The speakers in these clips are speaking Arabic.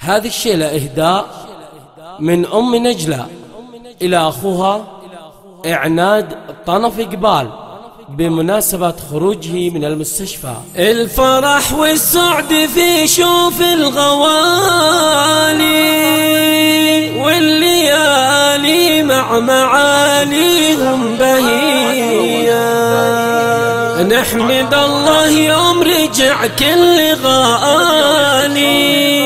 هذه الشيلة إهداء من أم نجلة إلى أخوها إعناد طنف إقبال بمناسبة خروجه من المستشفى. الفرح والسعد في شوف الغوالي والليالي مع معاليهم بهية، نحمد الله يوم رجع كل غالي،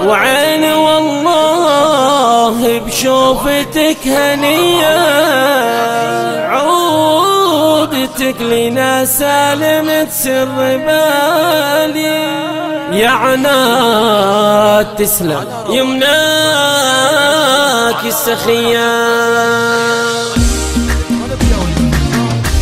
وعين والله بشوفتك هنية، عودتك لنا سالم تسر بالي، يا عناد تسلم يمناك السخية.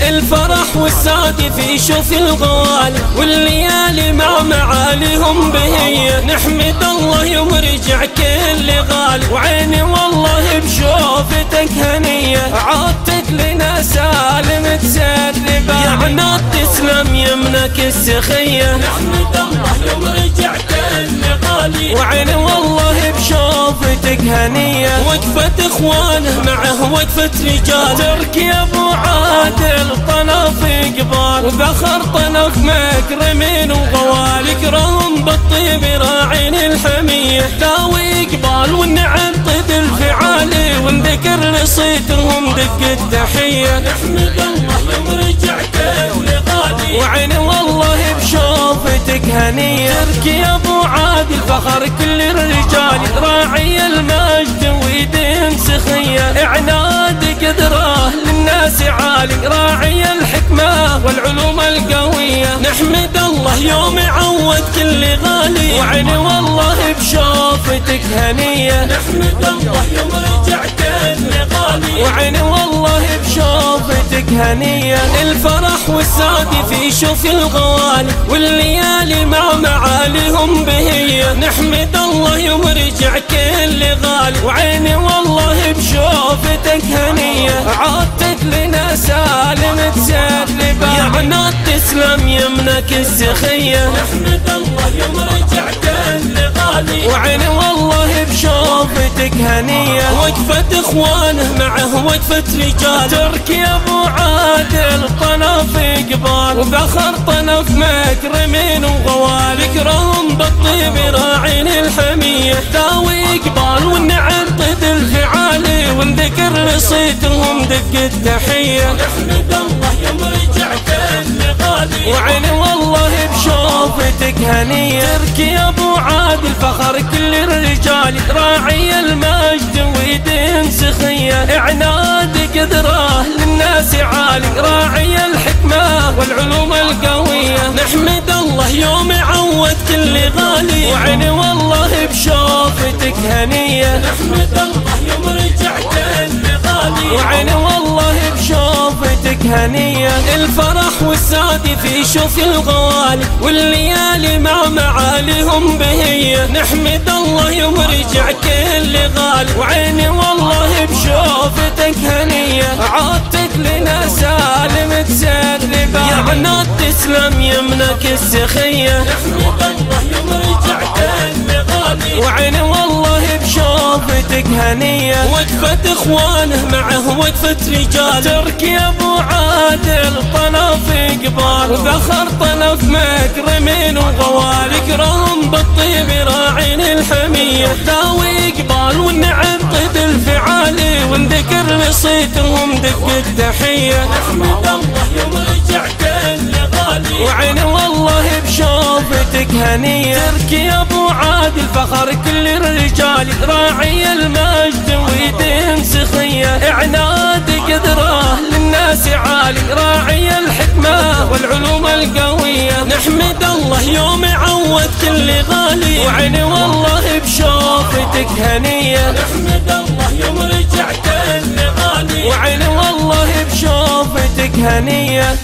الفرح والسعد في شوف الغوالي والليالي مع معاليهم بهية، نحمد الله يوم رجع كل غالي، وعيني والله بشوفتك هنية، عودتك لنا سالم تسرب، يا عناد تسلم يمنك السخية، نحمد الله يوم رجع كل غالي، وعيني والله بشوفتك هنية، وقفة اخوانه معه وقفة رجال، ترك يا ابو عادل طنف إقبال، وذخر طنف مكرمين وغوالي، كرم بالطيب راعين الحمية، داوي إقبال والنعم طيب الفعالي، ونذكر لصيتهم دق التحية، نحمد الله يوم رجع كل غالي، وعيني والله بشوفتك هنية، ترك يا ابو عادل فخر كل الرجال، راعي المجد ويدين سخية، اعناد قدره للناس عالي، راعي الحكمة والعلوم القوية، نحمد الله يوم عود كل غالي، وعيني والله بشوفتك هنية، نحمد الله يوم رجع كل غالي، وعيني والله بشوفتك هنية. الفرح والسعد في شوف الغوالي والليالي مع معاليهم بهية، نحمد الله يوم رجع كل غالي، وعيني والله بشوفتك هنية، عودتك لنا سالم تسلب، يا عناد تسلم يمنك السخية، نحمد الله يوم رجع كل غالي، وعيني والله بشوفتك هنية، وقفة اخوانه معه وقفة رجال، ترك يا ابو عادل طنف إقبال، وذخر طنف مكرمين وغوالي، كرم بالطيب راعين الحمية، داوي إقبال والنعم طيب الفعالي، ونذكر لصيتهم دق التحية، نحمد الله يوم رجع كل غالي، وعيني والله بشوفتك هنية، ترك يا ابو عادل فخر كل الرجال، راعي المجد ويدين سخية، اعناد قدره للناس عالي، راعي الحكمة والعلوم القوية، نحمد الله يوم عود كل غالي، وعيني والله بشوفتك هنية، نحمد الله يوم رجع كل غالي، وعيني والله بشوفتك هنية. الفرح والسعد في شوف الغوالي والليالي مع معاليهم بهية، نحمد الله يوم رجع كل غالي، وعيني والله بشوفتك هنية، عودتك لنا سالم تسرب، يا عناد تسلم يمنك السخية، نحمد الله يوم رجع كل غالي، وعيني والله بشوفتك هنية، وقفة اخوانه معه وقفة رجال، ترك يا ابو عادل طنف إقبال، وذخر طنف مكرمين وغوالي، كرم بالطيب راعين الحمية، داوي إقبال والنعم طيب الفعالي، ونذكر لصيتهم دق التحية، نحمد الله يوم رجع كل غالي، وعيني والله بشوفتك هنية، ترك يا ابو عادل فخر كل الرجال، راعي المجد ويدين سخية، اعناد قدره للناس عالي، راعي الحكمة والعلوم القوية، نحمد الله يوم عود كل غالي، وعيني والله بشوفتك هنية، نحمد الله يوم رجع كل غالي، وعيني والله بشوفتك هنية.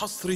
حصري